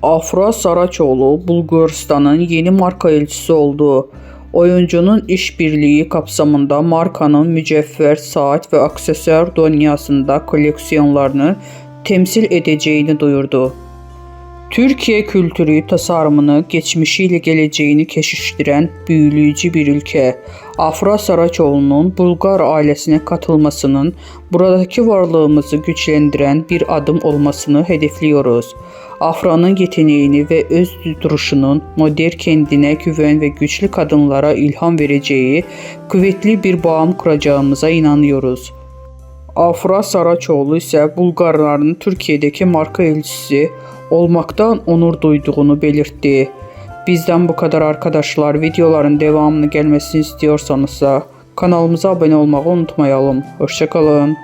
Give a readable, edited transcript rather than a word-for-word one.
Afra Saraçoğlu, Bulgaristan'ın yeni marka elçisi oldu. Oyuncunun işbirliği kapsamında markanın mücevher, saat ve aksesuar dünyasında koleksiyonlarını temsil edeceğini duyurdu. Türkiye kültürü tasarımını geçmişiyle geleceğini keşiştiren büyüleyici bir ülke. Afra Saraçoğlu'nun Bulgar ailesine katılmasının buradaki varlığımızı güçlendiren bir adım olmasını hedefliyoruz. Afra'nın yeteneğini ve öz duruşunun modern, kendine güven ve güçlü kadınlara ilham vereceği kuvvetli bir bağım kuracağımıza inanıyoruz. Afra Saraçoğlu ise Bulgarların Türkiye'deki marka elçisi olmaktan onur duyduğunu belirtti. Bizden bu kadar arkadaşlar. Videoların devamını gelmesini istiyorsanız kanalımıza abone olmayı unutmayalım. Hoşça kalın.